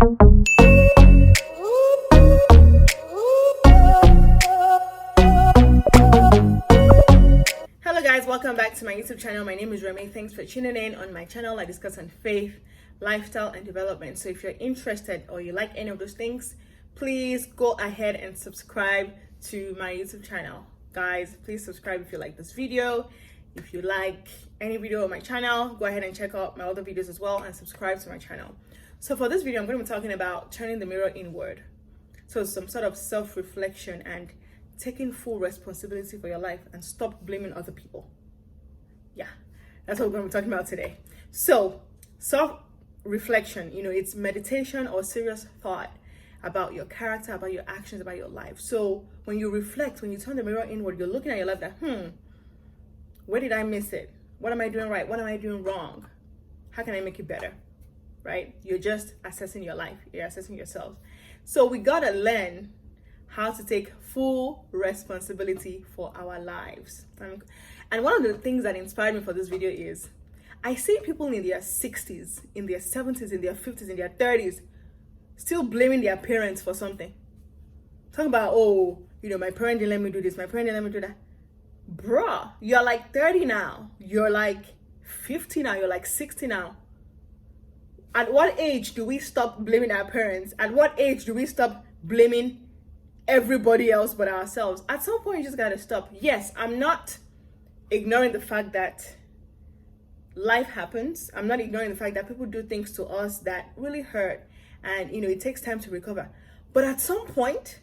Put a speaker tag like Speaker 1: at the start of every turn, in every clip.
Speaker 1: Hello guys, welcome back to my YouTube channel. My name is Remy. Thanks for tuning in. On my channel I discuss on faith, lifestyle and development. So if you're interested or you like any of those things, please go ahead and subscribe to my YouTube channel. Guys, please subscribe if you like this video. If you like any video on my channel, go ahead and check out my other videos as well and subscribe to my channel. So for this video, I'm going to be talking about turning the mirror inward. So some sort of self-reflection and taking full responsibility for your life and stop blaming other people. Yeah, that's what we're going to be talking about today. So self-reflection, it's meditation or serious thought about your character, about your actions, about your life. So when you reflect, when you turn the mirror inward, you're looking at your life that, where did I miss it? What am I doing right? What am I doing wrong? How can I make it better? Right? You're just assessing your life. You're assessing yourself. So we got to learn how to take full responsibility for our lives. And one of the things that inspired me for this video is I see people in their 60s, in their 70s, in their 50s, in their 30s, still blaming their parents for something. Talking about, my parent didn't let me do this, my parent didn't let me do that. Bruh, you're like 30 now. You're like 50 now. You're like 60 now. At what age do we stop blaming our parents? At what age do we stop blaming everybody else but ourselves? At some point, you just gotta stop. Yes, I'm not ignoring the fact that life happens. I'm not ignoring the fact that people do things to us that really hurt, and it takes time to recover. But at some point,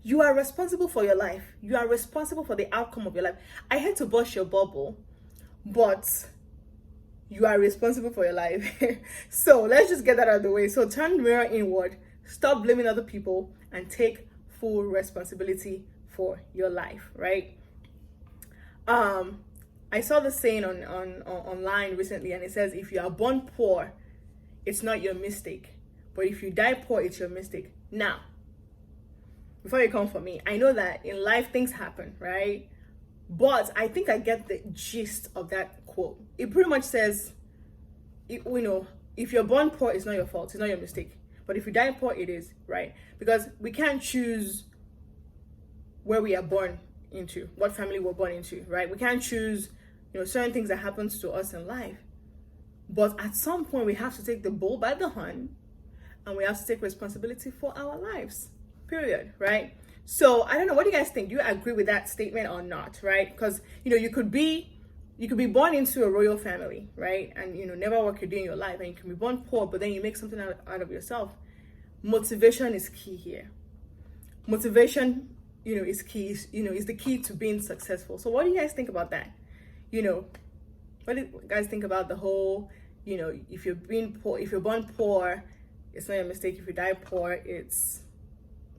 Speaker 1: you are responsible for your life. You are responsible for the outcome of your life. I hate to burst your bubble, but you are responsible for your life. So let's just get that out of the way. So turn the mirror inward, stop blaming other people, and take full responsibility for your life, right? I saw the saying on online recently, and it says, if you are born poor, it's not your mistake. But if you die poor, it's your mistake. Now, before you come for me, I know that in life things happen, right? But I think I get the gist of that quote. It pretty much says, if you're born poor, it's not your fault, it's not your mistake. But if you die poor, it is, right? Because we can't choose where we are born into, what family we're born into, right? We can't choose, certain things that happens to us in life. But at some point, we have to take the bull by the horn, and we have to take responsibility for our lives, period, right? So I don't know, what do you guys think? Do you agree with that statement or not, right? Because, you could be born into a royal family, right? And, never work a day in your life. And you can be born poor, but then you make something out of yourself. Motivation is key here. Motivation, is key, is the key to being successful. So what do you guys think about that? What do you guys think about the whole, if you're born poor, it's not your mistake. If you die poor, it's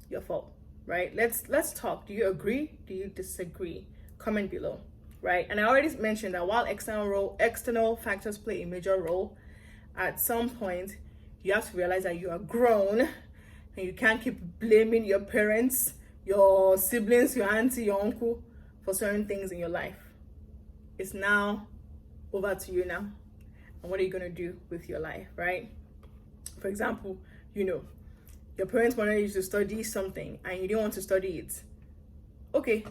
Speaker 1: your fault, right? Let's talk. Do you agree? Do you disagree? Comment below, right? And I already mentioned that while external factors play a major role, at some point you have to realize that you are grown and you can't keep blaming your parents, your siblings, your auntie, your uncle for certain things in your life. It's now over to you now. And what are you going to do with your life, right? For example, your parents wanted you to study something and you didn't want to study it. Okay,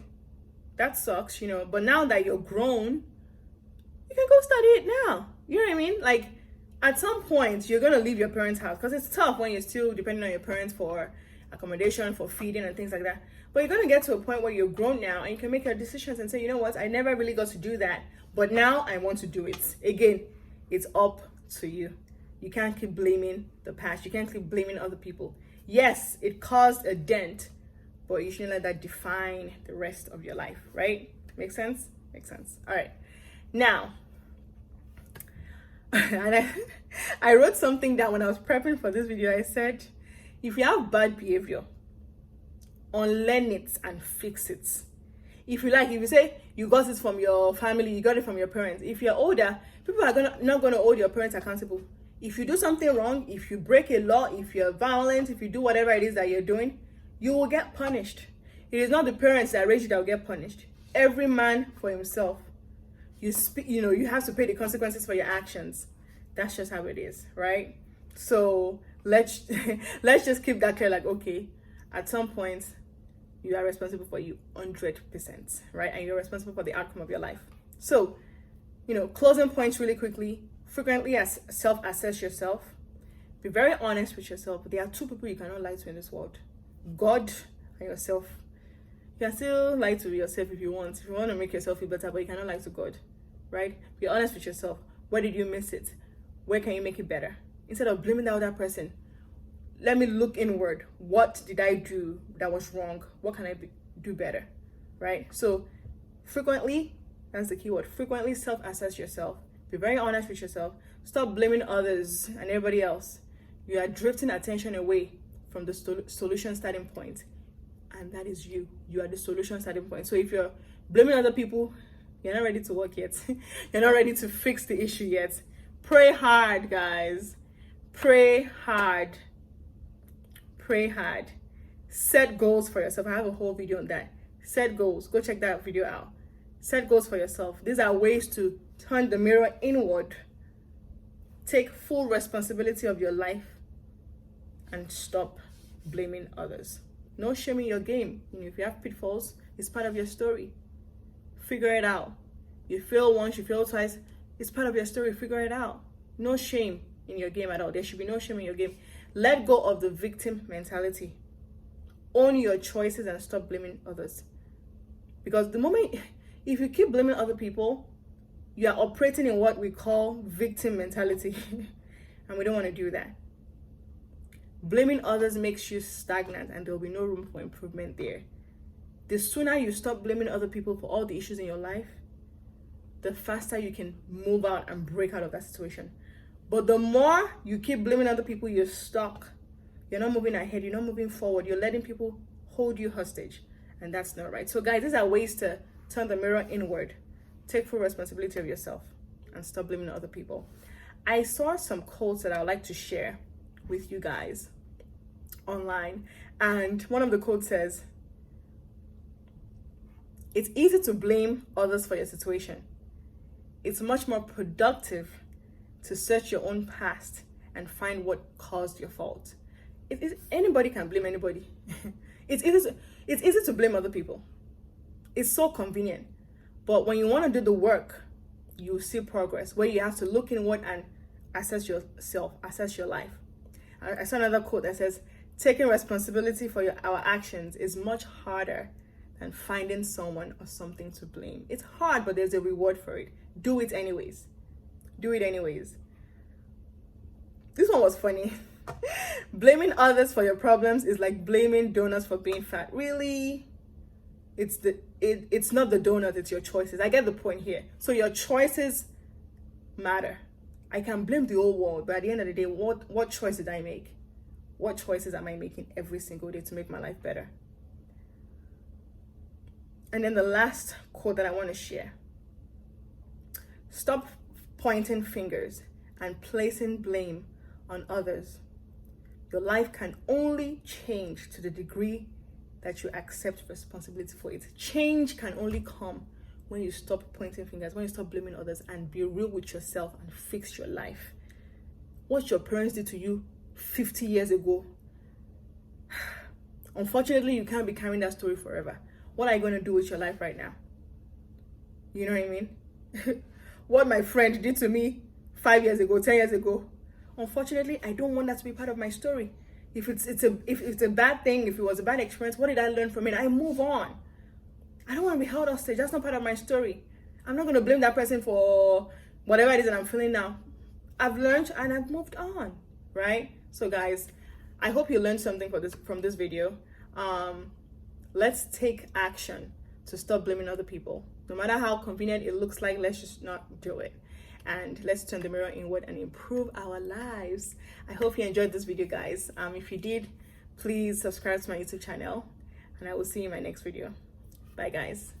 Speaker 1: that sucks, but now that you're grown, you can go study it now. You know what I mean? Like, at some point, you're going to leave your parents' house because it's tough when you're still depending on your parents for accommodation, for feeding and things like that. But you're going to get to a point where you're grown now and you can make your decisions and say, you know what, I never really got to do that, but now I want to do it. Again, it's up to you. You can't keep blaming the past. You can't keep blaming other people. Yes, it caused a dent, but you shouldn't let that define the rest of your life, right? Make sense? Makes sense. All right. Now, and I wrote something down when I was prepping for this video. I said, if you have bad behavior, unlearn it and fix it. If you say you got it from your family, you got it from your parents. If you're older, people are not going to hold your parents accountable. If you do something wrong, if you break a law, if you're violent, if you do whatever it is that you're doing, you will get punished. It is not the parents that raised you that will get punished. Every man for himself. You have to pay the consequences for your actions. That's just how it is, right? So let's let's just keep that clear. Like, okay, at some point you are responsible for you 100%, right? And you're responsible for the outcome of your life. So, closing points really quickly. Frequently self-assess yourself. Be very honest with yourself. There are two people you cannot lie to in this world: God and yourself. You can still lie to yourself if you want. If you want to make yourself feel better, but you cannot lie to God, right? Be honest with yourself. Where did you miss it? Where can you make it better? Instead of blaming the other person, let me look inward. What did I do that was wrong? What can I do better, right? So frequently, that's the key word. Frequently self-assess yourself. Be very honest with yourself. Stop blaming others and everybody else. You are drifting attention away from the solution starting point. And that is you. You are the solution starting point. So if you're blaming other people, you're not ready to work yet. You're not ready to fix the issue yet. Pray hard, guys. Pray hard. Pray hard. Set goals for yourself. I have a whole video on that. Set goals. Go check that video out. Set goals for yourself. These are ways to turn the mirror inward. Take full responsibility of your life and stop blaming others. No shame in your game. If you have pitfalls, it's part of your story. Figure it out. You fail once, you fail twice, it's part of your story. Figure it out. No shame in your game at all. There should be no shame in your game. Let go of the victim mentality. Own your choices and stop blaming others. Because the moment, if you keep blaming other people, you are operating in what we call victim mentality. And we don't want to do that. Blaming others makes you stagnant and there will be no room for improvement there. The sooner you stop blaming other people for all the issues in your life, the faster you can move out and break out of that situation. But the more you keep blaming other people, you're stuck. You're not moving ahead. You're not moving forward. You're letting people hold you hostage. And that's not right. So guys, these are ways to turn the mirror inward. Take full responsibility of yourself and stop blaming other people. I saw some quotes that I would like to share with you guys online. And one of the quotes says, "It's easy to blame others for your situation. It's much more productive to search your own past and find what caused your fault." Anybody can blame anybody. It's easy to blame other people. It's so convenient. But when you want to do the work, you see progress, where you have to look inward and assess yourself, assess your life. I saw another quote that says, "Taking responsibility for our actions is much harder than finding someone or something to blame." It's hard, but there's a reward for it. Do it anyways. Do it anyways. This one was funny. Blaming others for your problems is like blaming donuts for being fat. Really? It's not the donut, it's your choices. I get the point here. So your choices matter. I can blame the whole world, but at the end of the day, what choice did I make? What choices am I making every single day to make my life better? And then the last quote that I want to share. Stop pointing fingers and placing blame on others. Your life can only change to the degree that you accept responsibility for it. Change can only come when you stop pointing fingers, when you stop blaming others and be real with yourself and fix your life. What your parents did to you 50 years ago, unfortunately, you can't be carrying that story forever. What are you going to do with your life right now? You know what I mean? What my friend did to me 5 years ago, 10 years ago, unfortunately, I don't want that to be part of my story. If it's a bad thing, if it was a bad experience, what did I learn from it? I move on. I don't want to be held hostage. That's not part of my story. I'm not going to blame that person for whatever it is that I'm feeling now. I've learned and I've moved on, right? So guys, I hope you learned something from this video. Let's take action to stop blaming other people. No matter how convenient it looks like, let's just not do it. And let's turn the mirror inward and improve our lives. I hope you enjoyed this video, guys. If you did, please subscribe to my YouTube channel and I will see you in my next video. Bye, guys.